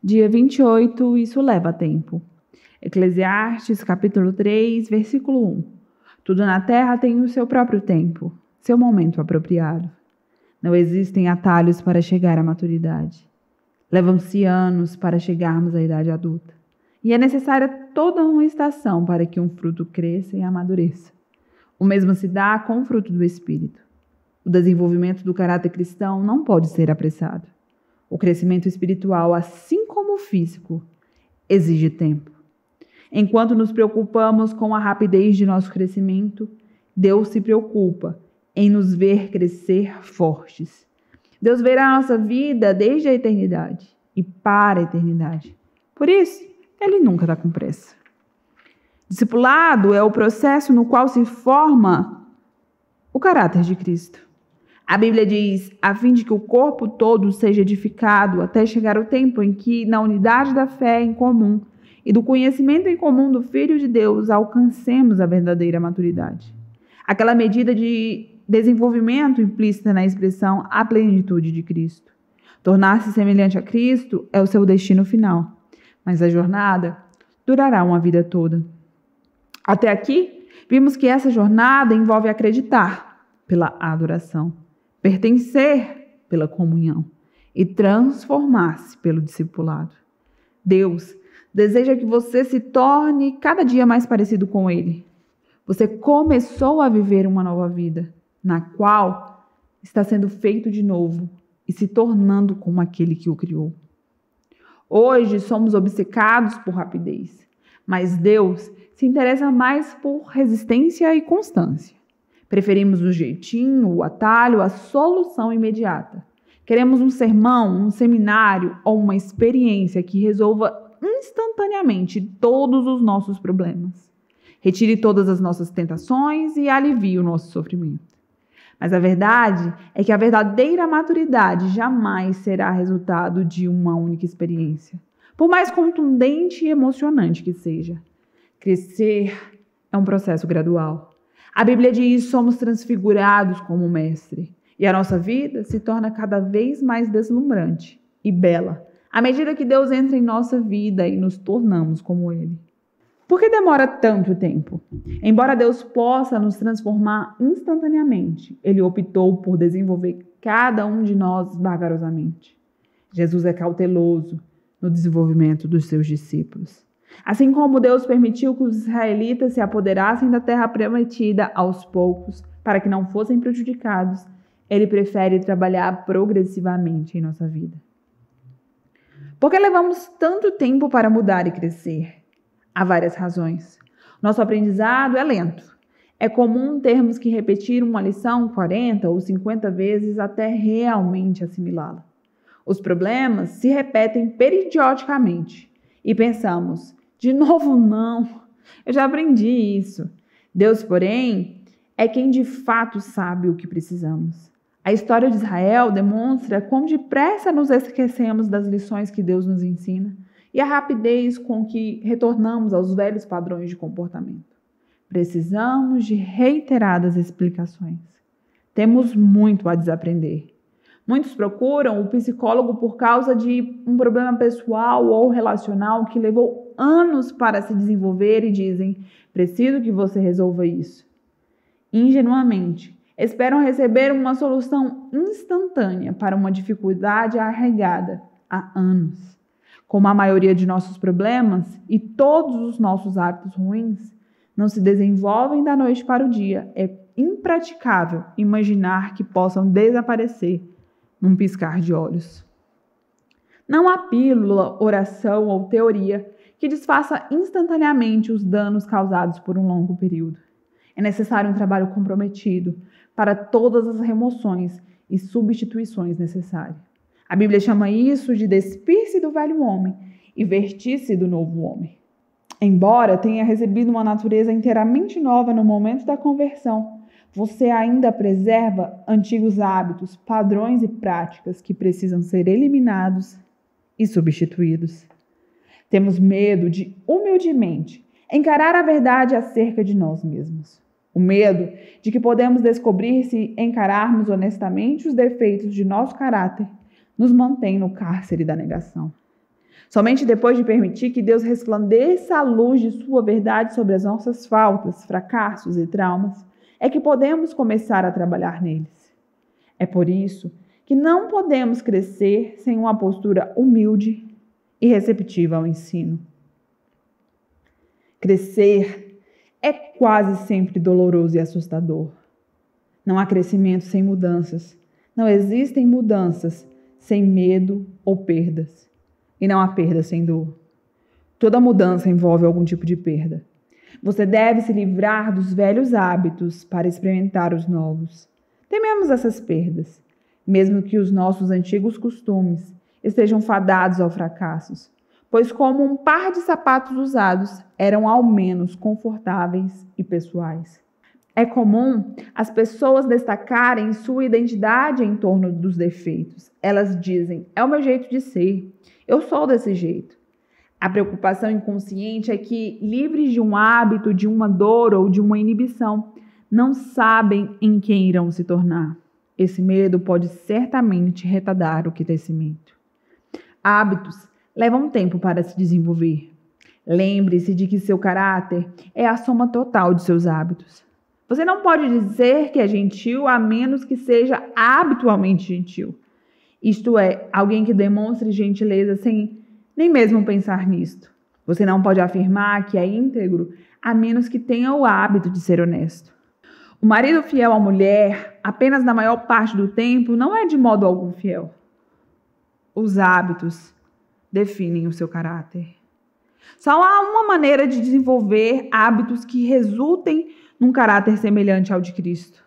Dia 28, isso leva tempo. Eclesiastes, capítulo 3, versículo 1. Tudo na terra tem o seu próprio tempo, seu momento apropriado. Não existem atalhos para chegar à maturidade. Levam-se anos para chegarmos à idade adulta. E é necessária toda uma estação para que um fruto cresça e amadureça. O mesmo se dá com o fruto do Espírito. O desenvolvimento do caráter cristão não pode ser apressado. O crescimento espiritual, assim como o físico, exige tempo. Enquanto nos preocupamos com a rapidez de nosso crescimento, Deus se preocupa em nos ver crescer fortes. Deus verá a nossa vida desde a eternidade e para a eternidade. Por isso, Ele nunca está com pressa. Discipulado é o processo no qual se forma o caráter de Cristo. A Bíblia diz, a fim de que o corpo todo seja edificado até chegar o tempo em que, na unidade da fé em comum e do conhecimento em comum do Filho de Deus, alcancemos a verdadeira maturidade. Aquela medida de desenvolvimento implícita na expressão a plenitude de Cristo. Tornar-se semelhante a Cristo é o seu destino final, mas a jornada durará uma vida toda. Até aqui, vimos que essa jornada envolve acreditar pela adoração, pertencer pela comunhão e transformar-se pelo discipulado. Deus deseja que você se torne cada dia mais parecido com Ele. Você começou a viver uma nova vida, na qual está sendo feito de novo e se tornando como aquele que o criou. Hoje somos obcecados por rapidez, mas Deus se interessa mais por resistência e constância. Preferimos o jeitinho, o atalho, a solução imediata. Queremos um sermão, um seminário ou uma experiência que resolva instantaneamente todos os nossos problemas. Retire todas as nossas tentações e alivie o nosso sofrimento. Mas a verdade é que a verdadeira maturidade jamais será resultado de uma única experiência, por mais contundente e emocionante que seja. Crescer é um processo gradual. A Bíblia diz: somos transfigurados como o Mestre, e a nossa vida se torna cada vez mais deslumbrante e bela, à medida que Deus entra em nossa vida e nos tornamos como Ele. Por que demora tanto tempo? Embora Deus possa nos transformar instantaneamente, Ele optou por desenvolver cada um de nós vagarosamente. Jesus é cauteloso no desenvolvimento dos seus discípulos. Assim como Deus permitiu que os israelitas se apoderassem da terra prometida aos poucos, para que não fossem prejudicados, Ele prefere trabalhar progressivamente em nossa vida. Por que levamos tanto tempo para mudar e crescer? Há várias razões. Nosso aprendizado é lento. É comum termos que repetir uma lição 40 ou 50 vezes até realmente assimilá-la. Os problemas se repetem periodicamente e pensamos: de novo não, eu já aprendi isso. Deus, porém, é quem de fato sabe o que precisamos. A história de Israel demonstra quão depressa nos esquecemos das lições que Deus nos ensina e a rapidez com que retornamos aos velhos padrões de comportamento. Precisamos de reiteradas explicações. Temos muito a desaprender. Muitos procuram o psicólogo por causa de um problema pessoal ou relacional que levou anos para se desenvolver e dizem: preciso que você resolva isso. Ingenuamente, esperam receber uma solução instantânea para uma dificuldade arraigada há anos. Como a maioria de nossos problemas e todos os nossos hábitos ruins não se desenvolvem da noite para o dia, é impraticável imaginar que possam desaparecer num piscar de olhos. Não há pílula, oração ou teoria que desfaça instantaneamente os danos causados por um longo período. É necessário um trabalho comprometido para todas as remoções e substituições necessárias. A Bíblia chama isso de despir-se do velho homem e vestir-se do novo homem. Embora tenha recebido uma natureza inteiramente nova no momento da conversão, você ainda preserva antigos hábitos, padrões e práticas que precisam ser eliminados e substituídos. Temos medo de, humildemente, encarar a verdade acerca de nós mesmos. O medo de que podemos descobrir se encararmos honestamente os defeitos de nosso caráter nos mantém no cárcere da negação. Somente depois de permitir que Deus resplandeça a luz de sua verdade sobre as nossas faltas, fracassos e traumas, é que podemos começar a trabalhar neles. É por isso que não podemos crescer sem uma postura humilde e receptiva ao ensino. Crescer é quase sempre doloroso e assustador. Não há crescimento sem mudanças. Não existem mudanças sem medo ou perdas. E não há perda sem dor. Toda mudança envolve algum tipo de perda. Você deve se livrar dos velhos hábitos para experimentar os novos. Tememos essas perdas, mesmo que os nossos antigos costumes estejam fadados ao fracasso, pois como um par de sapatos usados, eram ao menos confortáveis e pessoais. É comum as pessoas destacarem sua identidade em torno dos defeitos. Elas dizem, é o meu jeito de ser, eu sou desse jeito. A preocupação inconsciente é que, livres de um hábito, de uma dor ou de uma inibição, não sabem em quem irão se tornar. Esse medo pode certamente retardar o crescimento. Hábitos levam tempo para se desenvolver. Lembre-se de que seu caráter é a soma total de seus hábitos. Você não pode dizer que é gentil a menos que seja habitualmente gentil. Isto é, alguém que demonstre gentileza sem nem mesmo pensar nisto. Você não pode afirmar que é íntegro a menos que tenha o hábito de ser honesto. O marido fiel à mulher, apenas na maior parte do tempo, não é de modo algum fiel. Os hábitos definem o seu caráter. Só há uma maneira de desenvolver hábitos que resultem num caráter semelhante ao de Cristo.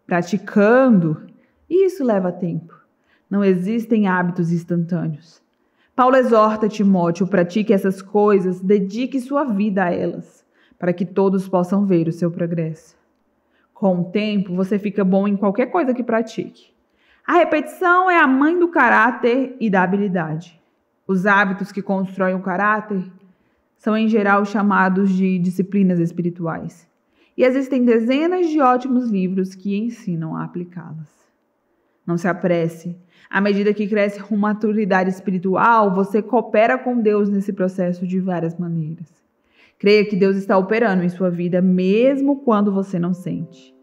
Praticando, e isso leva tempo. Não existem hábitos instantâneos. Paulo exorta Timóteo, pratique essas coisas, dedique sua vida a elas, para que todos possam ver o seu progresso. Com o tempo, você fica bom em qualquer coisa que pratique. A repetição é a mãe do caráter e da habilidade. Os hábitos que constroem o caráter são, em geral, chamados de disciplinas espirituais. E existem dezenas de ótimos livros que ensinam a aplicá-las. Não se apresse. À medida que cresce rumo à maturidade espiritual, você coopera com Deus nesse processo de várias maneiras. Creia que Deus está operando em sua vida, mesmo quando você não sente.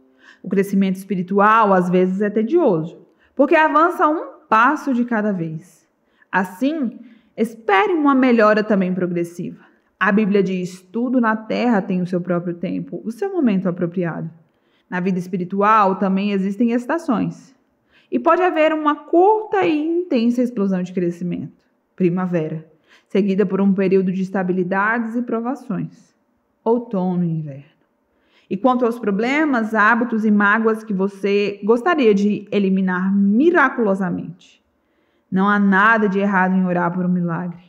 O crescimento espiritual, às vezes, é tedioso, porque avança um passo de cada vez. Assim, espere uma melhora também progressiva. A Bíblia diz, tudo na terra tem o seu próprio tempo, o seu momento apropriado. Na vida espiritual também existem estações. E pode haver uma curta e intensa explosão de crescimento, primavera, seguida por um período de estabilidades e provações, outono e inverno. E quanto aos problemas, hábitos e mágoas que você gostaria de eliminar miraculosamente, não há nada de errado em orar por um milagre.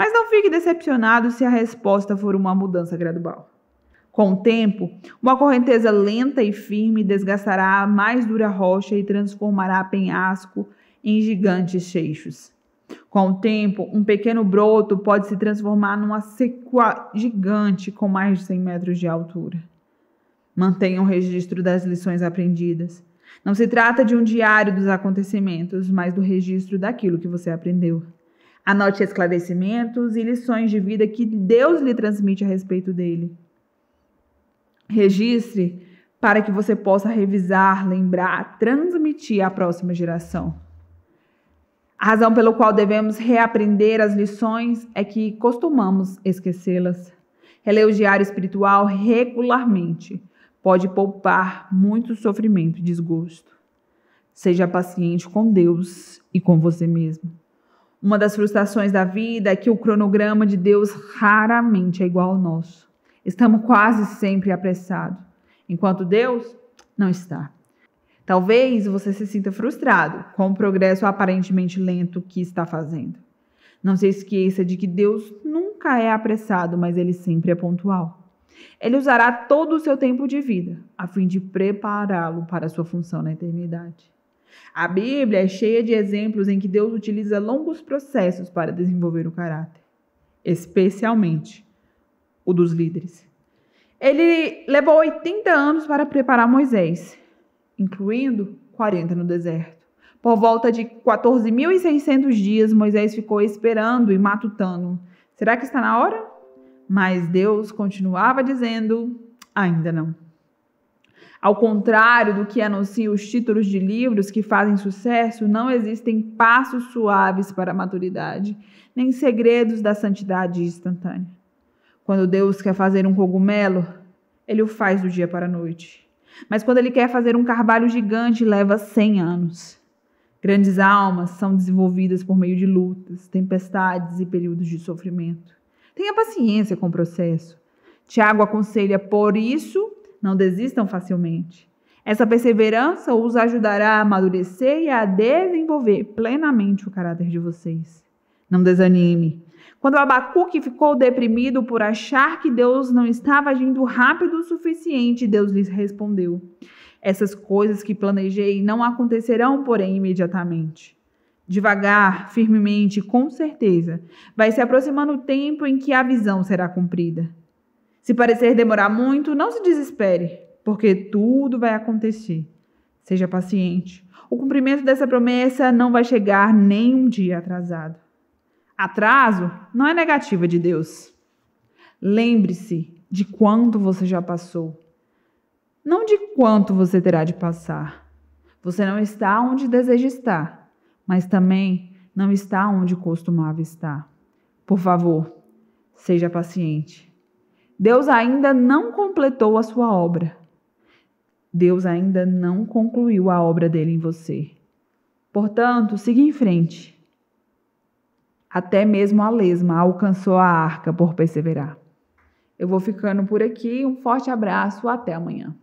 Mas não fique decepcionado se a resposta for uma mudança gradual. Com o tempo, uma correnteza lenta e firme desgastará a mais dura rocha e transformará penhasco em gigantes seixos. Com o tempo, um pequeno broto pode se transformar numa sequoia gigante com mais de 100 metros de altura. Mantenha um registro das lições aprendidas. Não se trata de um diário dos acontecimentos, mas do registro daquilo que você aprendeu. Anote esclarecimentos e lições de vida que Deus lhe transmite a respeito dele. Registre para que você possa revisar, lembrar, transmitir à próxima geração. A razão pela qual devemos reaprender as lições é que costumamos esquecê-las. Reler o diário espiritual regularmente pode poupar muito sofrimento e desgosto. Seja paciente com Deus e com você mesmo. Uma das frustrações da vida é que o cronograma de Deus raramente é igual ao nosso. Estamos quase sempre apressados, enquanto Deus não está. Talvez você se sinta frustrado com o progresso aparentemente lento que está fazendo. Não se esqueça de que Deus nunca é apressado, mas Ele sempre é pontual. Ele usará todo o seu tempo de vida, a fim de prepará-lo para a sua função na eternidade. A Bíblia é cheia de exemplos em que Deus utiliza longos processos para desenvolver o caráter, especialmente o dos líderes. Ele levou 80 anos para preparar Moisés, incluindo 40 no deserto. Por volta de 14.600 dias, Moisés ficou esperando e matutando. Será que está na hora? Mas Deus continuava dizendo, ainda não. Ao contrário do que anunciam os títulos de livros que fazem sucesso, não existem passos suaves para a maturidade, nem segredos da santidade instantânea. Quando Deus quer fazer um cogumelo, Ele o faz do dia para a noite. Mas quando Ele quer fazer um carvalho gigante, leva 100 anos. Grandes almas são desenvolvidas por meio de lutas, tempestades e períodos de sofrimento. Tenha paciência com o processo. Tiago aconselha, por isso, não desistam facilmente. Essa perseverança os ajudará a amadurecer e a desenvolver plenamente o caráter de vocês. Não desanime. Quando Abacuque ficou deprimido por achar que Deus não estava agindo rápido o suficiente, Deus lhes respondeu: essas coisas que planejei não acontecerão, porém, imediatamente. Devagar, firmemente, com certeza, vai se aproximando o tempo em que a visão será cumprida. Se parecer demorar muito, não se desespere, porque tudo vai acontecer. Seja paciente. O cumprimento dessa promessa não vai chegar nem um dia atrasado. Atraso não é negativa de Deus. Lembre-se de quanto você já passou, não de quanto você terá de passar. Você não está onde deseja estar, mas também não está onde costumava estar. Por favor, seja paciente. Deus ainda não completou a sua obra. Deus ainda não concluiu a obra dele em você. Portanto, siga em frente. Até mesmo a lesma alcançou a arca por perseverar. Eu vou ficando por aqui. Um forte abraço. Até amanhã.